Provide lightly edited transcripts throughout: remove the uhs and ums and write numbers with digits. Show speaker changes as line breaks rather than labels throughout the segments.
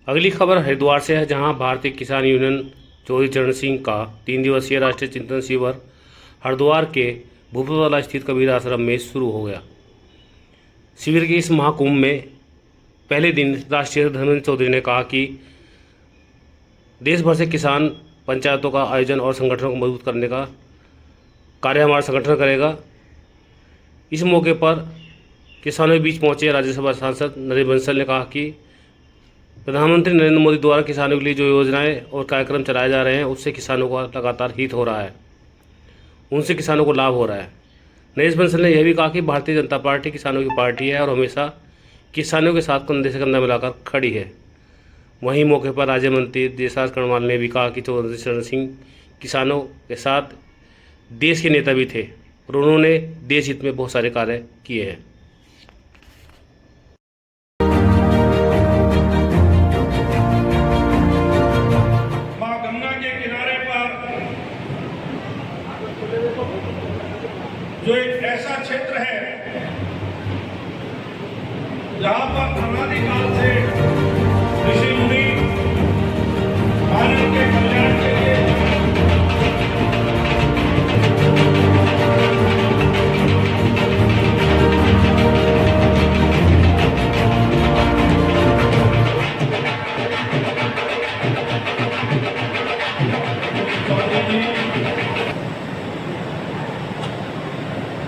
अगली खबर हरिद्वार से है, जहां भारतीय किसान यूनियन चौधरी चरण सिंह का 3 दिवसीय राष्ट्रीय चिंतन शिविर हरिद्वार के भूपतवाला स्थित कबीर आश्रम में शुरू हो गया। शिविर के इस महाकुंभ में पहले दिन राष्ट्रीय धर्मेंद्र चौधरी ने कहा कि देश भर से किसान पंचायतों का आयोजन और संगठनों को मजबूत करने का कार्य हमारा संगठन करेगा। इस मौके पर किसानों के बीच पहुंचे राज्यसभा सांसद नरेंद्र बंसल ने कहा कि प्रधानमंत्री नरेंद्र मोदी द्वारा किसानों के लिए जो योजनाएं और कार्यक्रम चलाए जा रहे हैं उससे किसानों का लगातार हित हो रहा है, उनसे किसानों को लाभ हो रहा है। नरेंद्र बंसल ने यह भी कहा कि भारतीय जनता पार्टी किसानों की पार्टी है और हमेशा किसानों के साथ कंधे से कंधा मिलाकर खड़ी है। वहीं मौके पर राज्य मंत्री देशराज कर्णवाल ने भी कहा कि चौधरी चरण सिंह किसानों के साथ देश के नेता भी थे और उन्होंने देश हित में बहुत सारे कार्य किए हैं।
मां गंगा के किनारे पर जो एक ऐसा क्षेत्र है जहां पर अनादिकाल से ऋषि मुनि मानव के कल्याण के लिए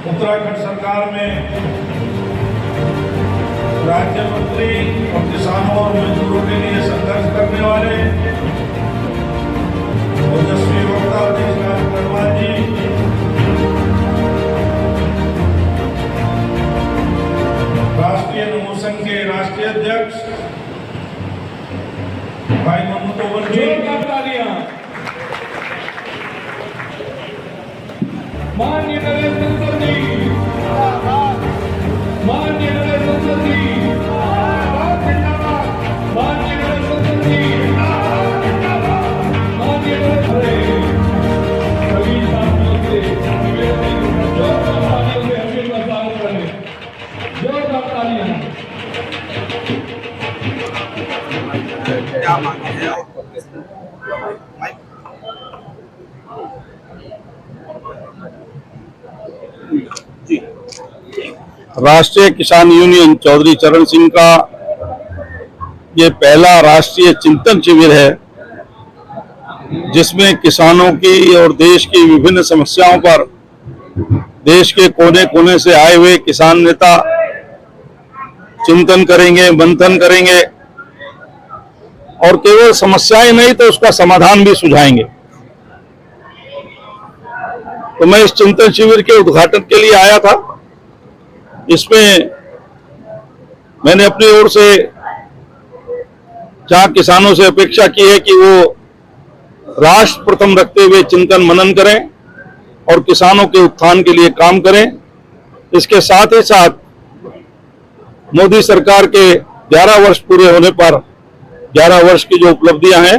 उत्तराखंड सरकार में राज्य मंत्री और किसानों और मजदूरों के लिए संघर्ष करने वाले ओजस्वी वक्ता देशराज कर्णवाल जी, राष्ट्रीय नमो संघ के राष्ट्रीय अध्यक्ष भाई मनु तोमर जी, माननीय नरेंद्र बंसल जी, माननीय नरेंद्र बंसल जी, माननीय नरेंद्र बंसल जी, माननीय कबीर साथियों से जोरदार तालियों से हमें स्वागत करें, जोरदार तालियां। क्या मांगे हैं
राष्ट्रीय किसान यूनियन चौधरी चरण सिंह का ये पहला राष्ट्रीय चिंतन शिविर है, जिसमें किसानों की और देश की विभिन्न समस्याओं पर देश के कोने कोने से आए हुए किसान नेता चिंतन करेंगे, मंथन करेंगे और केवल समस्याएं नहीं तो उसका समाधान भी सुझाएंगे। तो मैं इस चिंतन शिविर के उद्घाटन के लिए आया था। इसमें मैंने अपनी ओर से जहां किसानों से अपेक्षा की है कि वो राष्ट्र प्रथम रखते हुए चिंतन मनन करें और किसानों के उत्थान के लिए काम करें। इसके साथ ही साथ मोदी सरकार के 11 वर्ष पूरे होने पर 11 वर्ष की जो उपलब्धियां हैं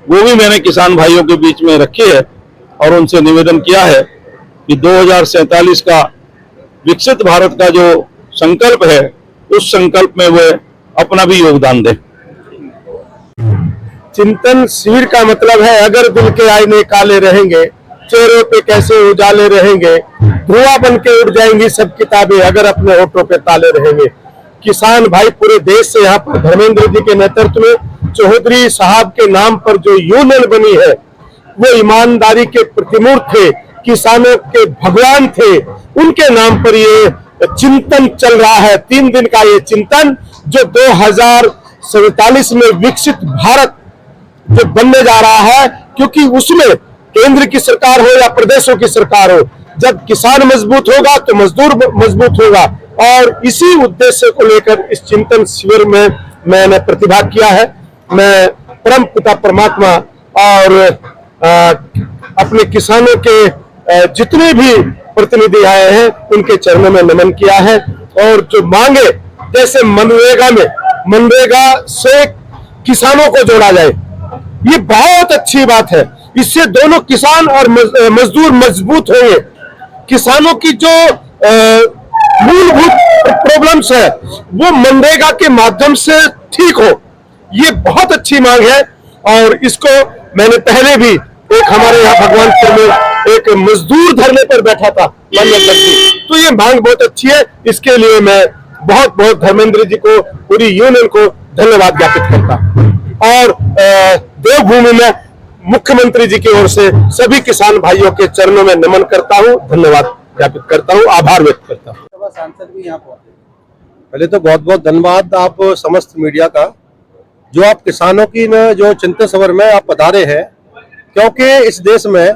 वो भी मैंने किसान भाइयों के बीच में रखी है और उनसे निवेदन किया है कि 2047 का विकसित भारत का जो संकल्प है उस संकल्प में वे अपना भी योगदान दें।
चिंतन शिविर का मतलब है, अगर दिल के आईने काले रहेंगे, चेहरों पे कैसे उजाले रहेंगे, धुआं बन के उड़ जाएंगी सब किताबें अगर अपने होठों पे ताले रहेंगे। किसान भाई पूरे देश से यहाँ पर धर्मेंद्र जी के नेतृत्व में चौधरी साहब के नाम पर जो यूनियन बनी है वो ईमानदारी के प्रतिमूर्त थे, किसानों के भगवान थे। उनके नाम पर ये चिंतन चल रहा है, 3 दिन का ये चिंतन जो 2047 में विकसित भारत जो बनने जा रहा है, क्योंकि उसमें केंद्र की सरकार हो या प्रदेशों की सरकार हो, जब किसान मजबूत होगा तो मजदूर मजबूत होगा। और इसी उद्देश्य को लेकर इस चिंतन शिविर में मैंने प्रतिभाग किया है। मैं परम पिता परमात्मा और अपने किसानों के जितने भी प्रतिनिधि आए हैं उनके चरणों में नमन किया है। और जो मांगे, जैसे मनरेगा से किसानों को जोड़ा जाए, ये बहुत अच्छी बात है। इससे दोनों किसान और मजदूर मजबूत होंगे। किसानों की जो मूलभूत प्रॉब्लम्स है वो मनरेगा के माध्यम से ठीक हो, ये बहुत अच्छी मांग है और इसको मैंने पहले भी एक हमारे यहाँ भगवानपुर में एक मजदूर धरने पर बैठा था मान्य व्यक्ति, तो ये मांग बहुत अच्छी है। इसके लिए मैं बहुत बहुत धर्मेंद्र जी को, पूरी यूनियन को धन्यवाद ज्ञापित करता हूँ। और देवभूमि में मुख्यमंत्री जी की ओर से सभी किसान भाइयों के चरणों में नमन करता हूँ, धन्यवाद ज्ञापित करता हूँ, आभार व्यक्त करता हूँ।
सांसद भी यहाँ पहुंचे।
पहले तो बहुत बहुत धन्यवाद आप समस्त मीडिया का, जो आप किसानों की न जो चिंतन सभा में आप पधारे हैं, क्योंकि इस देश में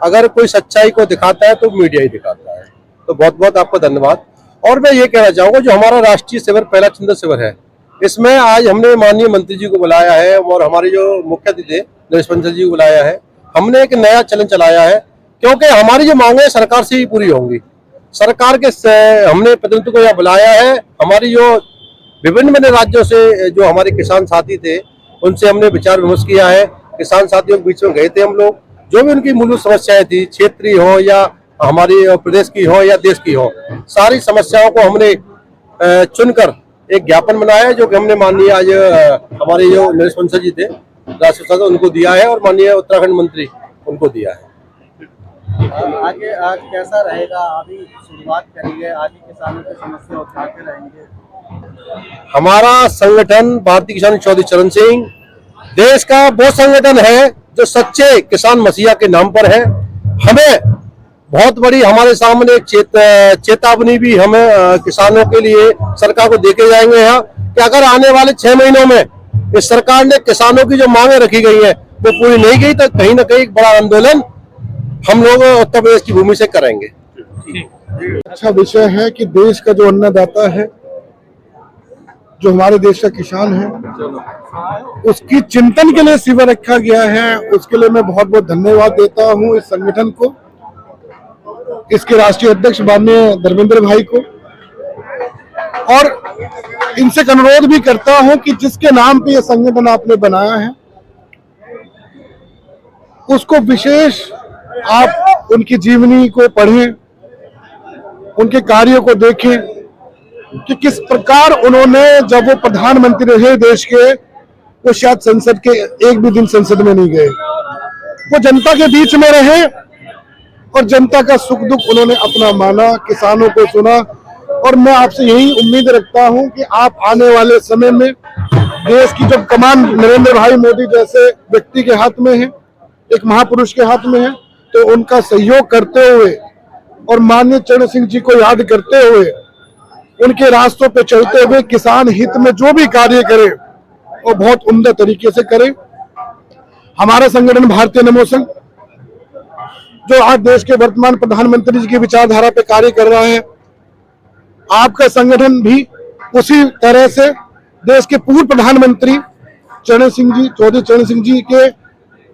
अगर कोई सच्चाई को दिखाता है तो मीडिया ही दिखाता है। तो बहुत बहुत आपका धन्यवाद। और मैं ये कहना चाहूंगा, जो हमारा राष्ट्रीय शिविर पहला चिंतन शिविर है, इसमें आज हमने माननीय मंत्री जी को बुलाया है और हमारे जो मुख्य अतिथि नरेश बंसल जी को बुलाया है। हमने एक नया चलन चलाया है, क्योंकि हमारी जो मांगे सरकार से ही पूरी होंगी। सरकार के हमने प्रतिनिधित्व को यहाँ बुलाया है। हमारी जो विभिन्न राज्यों से जो हमारे किसान साथी थे, उनसे हमने विचार विमर्श किया है। किसान साथियों के बीच में गए थे हम लोग, जो भी उनकी मूलभूत समस्याएं थी, क्षेत्रीय हो या हमारी प्रदेश की हो या देश की हो, सारी समस्याओं को हमने चुनकर एक ज्ञापन बनाया है, जो कि हमने माननीय आज हमारे जो नरेश बंसल जी थे राष्ट्रीय सांसद, उनको दिया है और माननीय उत्तराखंड मंत्री उनको दिया है।
आगे आज कैसा रहेगा? अभी शुरुआत करेंगे, आगे किसानों की समस्या उठाते रहेंगे।
हमारा संगठन भारतीय किसान चौधरी चरण सिंह देश का वो संगठन है जो सच्चे किसान मसीहा के नाम पर है। हमें बहुत बड़ी हमारे सामने एक चेतावनी भी हम किसानों के लिए सरकार को देके जाएंगे यहाँ, कि अगर आने वाले 6 महीनों में इस सरकार ने किसानों की जो मांगे रखी गई है वो पूरी नहीं की, तो कहीं ना कहीं एक बड़ा आंदोलन हम लोग उत्तर प्रदेश की भूमि से करेंगे।
अच्छा विषय है कि देश का जो अन्नदाता है, जो हमारे देश का किसान है, उसकी चिंतन के लिए शिविर रखा गया है। उसके लिए मैं बहुत बहुत धन्यवाद देता हूँ इस संगठन को, इसके राष्ट्रीय अध्यक्ष माननीय धर्मेंद्र भाई को, और इनसे अनुरोध भी करता हूँ कि जिसके नाम पे ये संगठन आपने बनाया है, उसको विशेष आप उनकी जीवनी को पढ़ें, उनके कार्यों को देखें कि किस प्रकार उन्होंने, जब वो प्रधानमंत्री रहे देश के, वो शायद संसद के एक भी दिन संसद में नहीं गए। वो जनता के बीच में रहे और जनता का सुख दुख उन्होंने अपना माना, किसानों को सुना। और मैं आपसे यही उम्मीद रखता हूं कि आप आने वाले समय में देश की जब कमान नरेंद्र भाई मोदी जैसे व्यक्ति के हाथ में है, एक महापुरुष के हाथ में है, तो उनका सहयोग करते हुए और माननीय चरण सिंह जी को याद करते हुए, उनके रास्तों पे चलते हुए किसान हित में जो भी कार्य करें वो बहुत उम्दा तरीके से करें। हमारा संगठन भारतीय नमो संघ, जो आज देश के वर्तमान प्रधानमंत्री जी की विचारधारा पे कार्य कर रहा है, आपका संगठन भी उसी तरह से देश के पूर्व प्रधानमंत्री चरण सिंह जी, चौधरी चरण सिंह जी के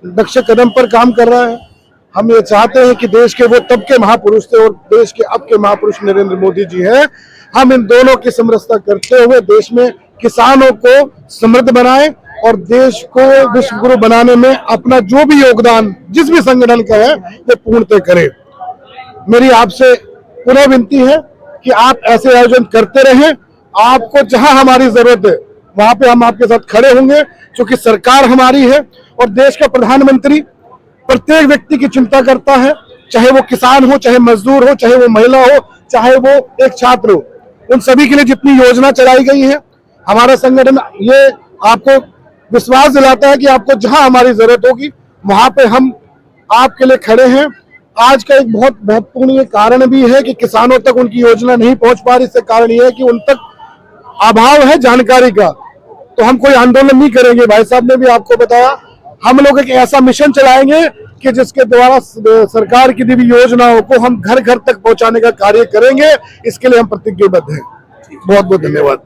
नक्शे कदम पर काम कर रहा है। हम ये चाहते हैं कि देश के वो तब के महापुरुष थे और देश के अब के महापुरुष नरेंद्र मोदी जी हैं। हम इन दोनों की समरसता करते हुए देश में किसानों को समृद्ध बनाएं और देश को विश्व गुरु बनाने में अपना जो भी योगदान जिस भी संगठन का है वो पूर्णतः करें। मेरी आपसे पुनः विनती है कि आप ऐसे आयोजन करते रहें। आपको जहां हमारी जरूरत है वहां पे हम आपके साथ खड़े होंगे, क्योंकि सरकार हमारी है और देश का प्रधानमंत्री प्रत्येक व्यक्ति की चिंता करता है, चाहे वो किसान हो, चाहे मजदूर हो, चाहे वो महिला हो, चाहे वो एक छात्र हो। उन सभी के लिए जितनी योजना चलाई गई है, हमारा संगठन ये आपको विश्वास दिलाता है कि आपको जहां हमारी जरूरत होगी वहां पे हम आपके लिए खड़े हैं। आज का एक बहुत महत्वपूर्ण ये कारण भी है कि किसानों तक उनकी योजना नहीं पहुंच पा रही। इससे कारण ये है कि उन तक अभाव है जानकारी का। तो हम कोई आंदोलन नहीं करेंगे, भाई साहब ने भी आपको बताया। हम लोग एक ऐसा मिशन चलाएंगे कि जिसके द्वारा सरकार की दी हुई योजनाओं को हम घर घर तक पहुंचाने का कार्य करेंगे। इसके लिए हम प्रतिज्ञाबद्ध हैं। बहुत बहुत धन्यवाद।